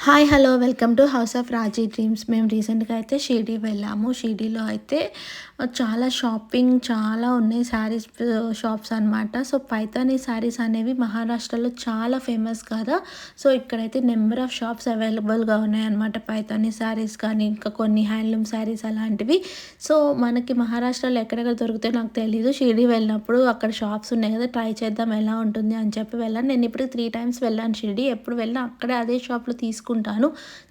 Hi hello welcome to house of Raji dreams. మేము రీసెంట్గా అయితే షిరిడి వెళ్ళాము. షిరిడిలో అయితే చాలా షాపింగ్ చాలా ఉన్నాయి, శారీస్ షాప్స్ అనమాట. సో పైతానీ శారీస్ అనేవి మహారాష్ట్రలో చాలా ఫేమస్ కదా. సో ఇక్కడైతే నెంబర్ ఆఫ్ షాప్స్ అవైలబుల్గా ఉన్నాయన్నమాట. పైతానీ శారీస్ కానీ ఇంకా కొన్ని హ్యాండ్లూమ్ శారీస్ అలాంటివి. సో మనకి మహారాష్ట్రలో ఎక్కడెక్కడ దొరుకుతాయో నాకు తెలీదు. షిరిడి వెళ్ళినప్పుడు అక్కడ షాప్స్ ఉన్నాయి కదా, ట్రై చేద్దాం ఎలా ఉంటుంది అని చెప్పి వెళ్ళాను. నేను ఇప్పుడు 3 టైమ్స్ వెళ్ళాను షిరిడి. ఎప్పుడు వెళ్ళినా అక్కడే అదే షాప్లో తీసుకుంటాను.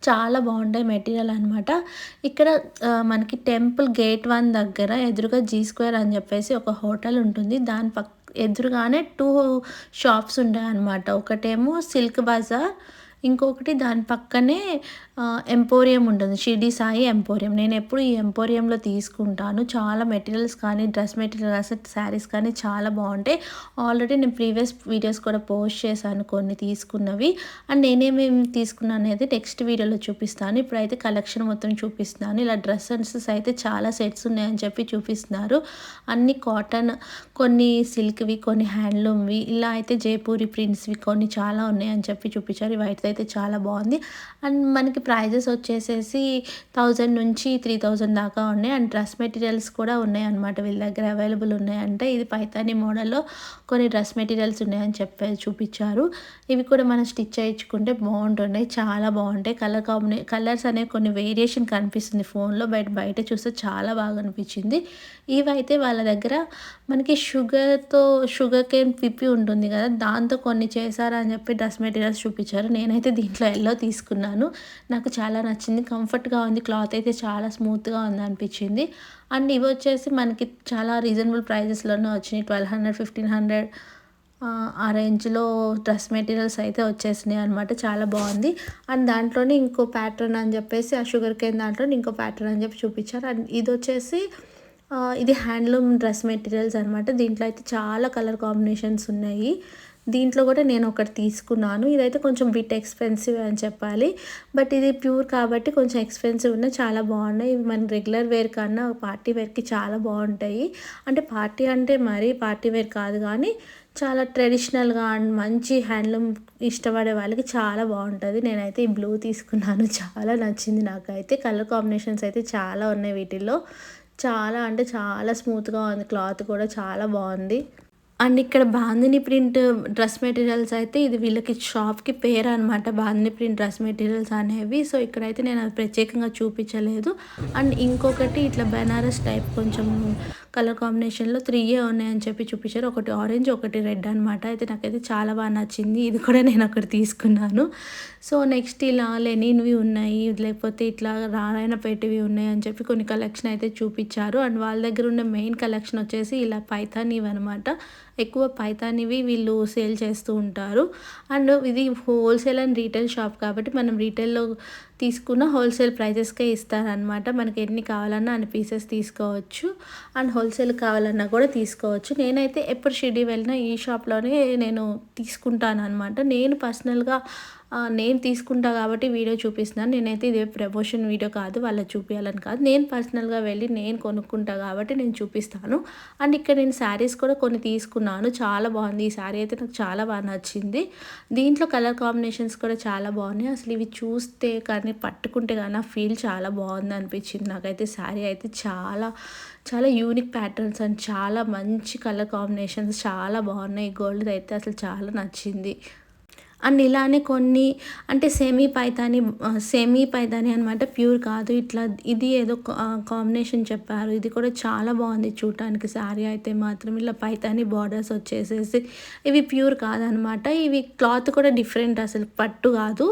చాలా బాగుంటాయి మెటీరియల్ అనమాట. ఇక్కడ మనకి టెంపుల్ గేట్ 1 దగ్గర ఎదురుగా జీ స్క్వేర్ అని చెప్పేసి ఒక హోటల్ ఉంటుంది. దాని ఎదురుగానే 2 షాప్స్ ఉంటాయన్నమాట. ఒకటేమో సిల్క్ బజార్, ఇంకొకటి దాని పక్కనే ఎంపోరియం ఉంటుంది, షిరిడి సాయి ఎంపోరియం. నేను ఎప్పుడు ఈ ఎంపోరియంలో తీసుకుంటాను. చాలా మెటీరియల్స్ కానీ డ్రెస్ మెటీరియల్స్ శారీస్ కానీ చాలా బాగుంటాయి. ఆల్రెడీ నేను ప్రీవియస్ వీడియోస్ కూడా పోస్ట్ చేశాను కొన్ని తీసుకున్నవి. అండ్ నేనేమేమి తీసుకున్నాను అనేది నెక్స్ట్ వీడియోలో చూపిస్తాను. ఇప్పుడైతే కలెక్షన్ మొత్తం చూపిస్తున్నాను. ఇలా డ్రెస్సెస్ అయితే చాలా సెట్స్ ఉన్నాయని చెప్పి చూపిస్తున్నారు. అన్ని కాటన్, కొన్ని సిల్క్వి, కొన్ని హ్యాండ్లూమ్వి, ఇలా అయితే జైపూరి ప్రింట్స్వి కొన్ని చాలా ఉన్నాయని చెప్పి చూపించారు. ఇవి అయితే చాలా బాగుంది. అండ్ మనకి ప్రైజెస్ వచ్చేసేసి 1000 నుంచి 3000 దాకా ఉన్నాయి. అండ్ డ్రెస్ మెటీరియల్స్ కూడా ఉన్నాయన్నమాట. వీళ్ళ దగ్గర అవైలబుల్ ఉన్నాయంటే ఇది పైతానీ మోడల్లో కొన్ని డ్రెస్ మెటీరియల్స్ ఉన్నాయని చూపించారు. ఇవి కూడా మనం స్టిచ్ చేయించుకుంటే బాగుంటున్నాయి, చాలా బాగుంటాయి. కలర్స్ అనేవి కొన్ని వేరియేషన్ కనిపిస్తుంది ఫోన్లో, బయట చూస్తే చాలా బాగా అనిపించింది. ఇవైతే వాళ్ళ దగ్గర మనకి షుగర్ కేన్ పిప్పి ఉంటుంది కదా, దాంతో కొన్ని చేశారని చెప్పి డ్రెస్ మెటీరియల్స్ చూపించారు. నేనైతే దీంట్లో ఎల్లో తీసుకున్నాను. నాకు చాలా నచ్చింది, కంఫర్ట్గా ఉంది, క్లాత్ అయితే చాలా స్మూత్గా ఉంది అనిపించింది. అండ్ ఇవి వచ్చేసి మనకి చాలా రీజనబుల్ ప్రైజెస్లోనే వచ్చినాయి. 1200, 1500 ఆ రేంజ్లో డ్రెస్ మెటీరియల్స్ అయితే వచ్చేసినాయి అనమాట. చాలా బాగుంది. అండ్ దాంట్లోనే ఇంకో ప్యాటర్న్ అని చెప్పేసి ఆ షుగర్ కేన్ దాంట్లో ఇంకో ప్యాటర్న్ అని చెప్పి చూపించారు. అండ్ ఇది వచ్చేసి ఇది హ్యాండ్లూమ్ డ్రెస్ మెటీరియల్స్ అనమాట. దీంట్లో అయితే చాలా కలర్ కాంబినేషన్స్ ఉన్నాయి. దీంట్లో కూడా నేను ఒకటి తీసుకున్నాను. ఇదైతే కొంచెం బిట్ ఎక్స్పెన్సివ్ అని చెప్పాలి, బట్ ఇది ప్యూర్ కాబట్టి కొంచెం ఎక్స్పెన్సివ్ ఉన్నాయి, చాలా బాగున్నాయి. ఇవి మన రెగ్యులర్ వేర్ కన్నా పార్టీ వేర్కి చాలా బాగుంటాయి. అంటే పార్టీ అంటే మరీ పార్టీ వేర్ కాదు కానీ చాలా ట్రెడిషనల్గా అండ్ మంచి హ్యాండ్లూమ్ ఇష్టపడే వాళ్ళకి చాలా బాగుంటుంది. నేనైతే ఈ బ్లూ తీసుకున్నాను, చాలా నచ్చింది నాకైతే. కలర్ కాంబినేషన్స్ అయితే చాలా ఉన్నాయి వీటిల్లో. చాలా అంటే చాలా స్మూత్గా ఉంది, క్లాత్ కూడా చాలా బాగుంది. అండ్ ఇక్కడ బాందిని ప్రింట్ డ్రెస్ మెటీరియల్స్ అయితే ఇది వీళ్ళకి షాప్కి పేరు అనమాట, బాందిని ప్రింట్ డ్రెస్ మెటీరియల్స్ అనేవి. సో ఇక్కడైతే నేను అది ప్రత్యేకంగా చూపించలేదు. అండ్ ఇంకొకటి ఇట్లా బెనారస్ టైప్ కొంచెం కలర్ కాంబినేషన్లో 3 ఉన్నాయని చెప్పి చూపించారు. ఒకటి ఆరెంజ్, ఒకటి రెడ్ అనమాట. అయితే నాకైతే చాలా బాగా నచ్చింది. ఇది కూడా నేను ఒకటి తీసుకున్నాను. సో నెక్స్ట్ ఇలా లెనిన్వి ఉన్నాయి, లేకపోతే ఇట్లా నారాయణపేటవి ఉన్నాయి అని చెప్పి కొన్ని కలెక్షన్ అయితే చూపించారు. అండ్ వాళ్ళ దగ్గర ఉన్న మెయిన్ కలెక్షన్ వచ్చేసి ఇలా పైతానీవి అనమాట. ఎక్కువ పైతానీవి వీళ్ళు సేల్ చేస్తూ ఉంటారు. అండ్ ఇది హోల్సేల్ అండ్ రీటైల్ షాప్ కాబట్టి మనం రీటైల్లో తీసుకున్న హోల్సేల్ ప్రైజెస్కే ఇస్తారనమాట. మనకి ఎన్ని కావాలన్నా అన్ని పీసెస్ తీసుకోవచ్చు. అండ్ హోల్సేల్ కావాలన్నా కూడా తీసుకోవచ్చు. నేనైతే ఎప్పుడు షిరిడి వెళ్ళినా ఈ షాప్లోనే నేను తీసుకుంటాను అనమాట. నేను పర్సనల్గా నేను తీసుకుంటా కాబట్టి వీడియో చూపిస్తున్నాను. నేనైతే ఇదే ప్రమోషన్ వీడియో కాదు, వాళ్ళకి చూపించాలని కాదు. నేను పర్సనల్గా వెళ్ళి నేను కొనుక్కుంటా కాబట్టి నేను చూపిస్తాను. అండ్ ఇక్కడ నేను శారీస్ కూడా కొన్ని తీసుకున్నాను, చాలా బాగుంది. ఈ శారీ అయితే నాకు చాలా బాగా నచ్చింది. దీంట్లో కలర్ కాంబినేషన్స్ కూడా చాలా బాగున్నాయి. అసలు ఇవి చూస్తే కానీ పట్టుకుంటే కానీ ఆ ఫీల్ చాలా బాగుంది అనిపించింది నాకైతే. శారీ అయితే చాలా చాలా యూనిక్ ప్యాటర్న్స్ అండ్ చాలా మంచి కలర్ కాంబినేషన్స్ చాలా బాగున్నాయి. గోల్డ్ అయితే అసలు చాలా నచ్చింది. అండ్ ఇలానే కొన్ని అంటే సెమీ పైతాని అనమాట, ప్యూర్ కాదు. ఇట్లా ఇది ఏదో కాంబినేషన్ చెప్పారు. ఇది కూడా చాలా బాగుంది చూడటానికి. శారీ అయితే మాత్రం ఇలా పైతాని బార్డర్స్ వచ్చేసేసి ఇవి ప్యూర్ కాదనమాట. ఇవి క్లాత్ కూడా డిఫరెంట్, అసలు పట్టు కాదు.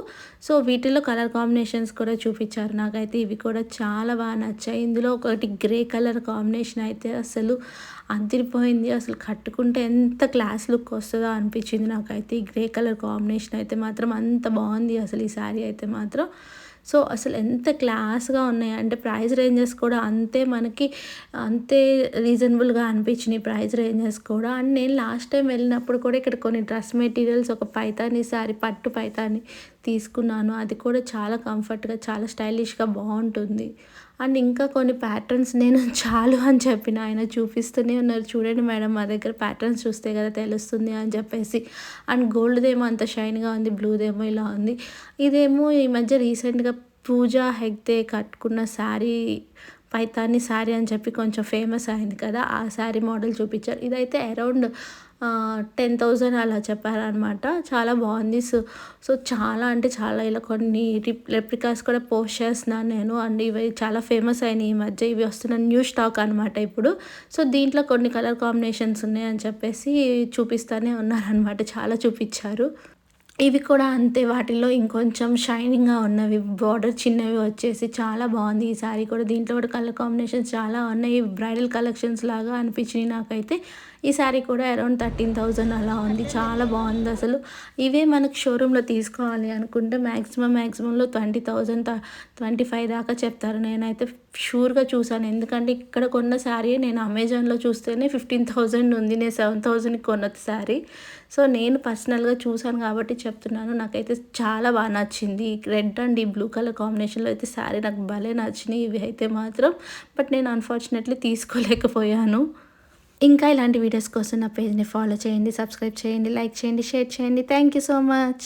సో వీటిలో కలర్ కాంబినేషన్స్ కూడా చూపించారు. నాకైతే ఇవి కూడా చాలా బాగా నచ్చాయి. ఇందులో ఒకటి గ్రే కలర్ కాంబినేషన్ అయితే అసలు అదిరిపోయింది. అసలు కట్టుకుంటే ఎంత క్లాస్ లుక్ వస్తుందో అనిపించింది నాకైతే. ఈ గ్రే కలర్ కాంబినేషన్ అయితే మాత్రం అంత బాగుంది అసలు ఈ శారీ అయితే మాత్రం. సో అసలు ఎంత క్లాస్‌గా ఉన్నాయంటే ప్రైస్ రేంజెస్ కూడా అంతే రీజనబుల్‌గా అనిపించినాయి ప్రైస్ రేంజెస్ కూడా. అండ్ నేను లాస్ట్ టైం వెళ్ళినప్పుడు కూడా ఇక్కడ కొన్ని డ్రెస్ మెటీరియల్స్ ఒక పైతాని శారీ పట్టు పైతాని తీసుకున్నాను. అది కూడా చాలా కంఫర్ట్‌గా చాలా స్టైలిష్‌గా బావుంటుంది. అండ్ ఇంకా కొన్ని ప్యాటర్న్స్ నేను చాలు అని చెప్పిన. ఆయన చూపిస్తూనే ఉన్నారు. చూడండి మేడం మా దగ్గర ప్యాటర్న్స్ చూస్తే కదా తెలుస్తుంది అని చెప్పేసి. అండ్ గోల్డ్‌దేమో అంత షైన్‌గా ఉంది. బ్లూదేమో ఇలా ఉంది. ఇదేమో ఈ మధ్య రీసెంట్‌గా పూజా హెగ్డే కట్టుకున్న శారీ పైతాని శారీ అని చెప్పి కొంచెం ఫేమస్ అయింది కదా! ఆ శారీ మోడల్ చూపించారు. ఇదైతే అరౌండ్ 10,000 అలా చెప్పారనమాట. చాలా బావుంది. సో, చాలా అంటే చాలా ఇలా కొన్ని రెప్లికాస్ కూడా పోస్ట్ చేస్తున్నాను నేను. అండ్ ఇవి చాలా ఫేమస్ అయినాయి ఈ మధ్య. ఇవి వస్తున్న న్యూ స్టాక్ అనమాట ఇప్పుడు. సో, దీంట్లో కొన్ని కలర్ కాంబినేషన్స్ ఉన్నాయని చెప్పేసి చూపిస్తానే ఉన్నారనమాట. చాలా చూపిచ్చారు. ఇవి కూడా అంతే వాటిలో ఇంకొంచెం షైనింగ్‌గా ఉన్నవి బార్డర్ చిన్నవి వచ్చేసి చాలా బావుంది ఈ శారీ కూడా. దీంట్లో కూడా కలర్ కాంబినేషన్స్ చాలా ఉన్నాయి. బ్రైడల్ కలెక్షన్స్ లాగా అనిపించినియి నాకైతే. ఈ శారీ కూడా అరౌండ్ 13,000 అలా ఉంది. చాలా బావుందసలు. ఇవే మనకు షోరూమ్‌లో తీసుకోవాలి అనుకుంటే మాక్సిమంలో 20,000 25 దాకా చెప్తారు. నేనైతే షూర్‌గా చూసాను. ఎందుకంటే ఇక్కడ కొన్న శారీయే నేను అమెజాన్‌లో చూస్తేనే 15,000 ఉంది. నేను 7,000కి కొన్న శారీ. సో, నేను పర్సనల్‌గా చూసాను కాబట్టి చెప్తున్నాను. నాకైతే చాలా నచ్చింది. రెడ్ అండ్ ఈ బ్లూ కలర్ కాంబినేషన్‌లో అయితే శారీ నాకు భలే నచ్చినియి ఇవి అయితే మాత్రం. బట్ నేను అన్‌ఫార్చునేట్‌లీ తీసుకోలేకపోయాను. ఇంకా ఇలాంటి వీడియోస్ కోసం నా పేజ్‌ని ఫాలో చేయండి, సబ్స్క్రైబ్ చేయండి, లైక్ చేయండి, షేర్ చేయండి. Thank you so much.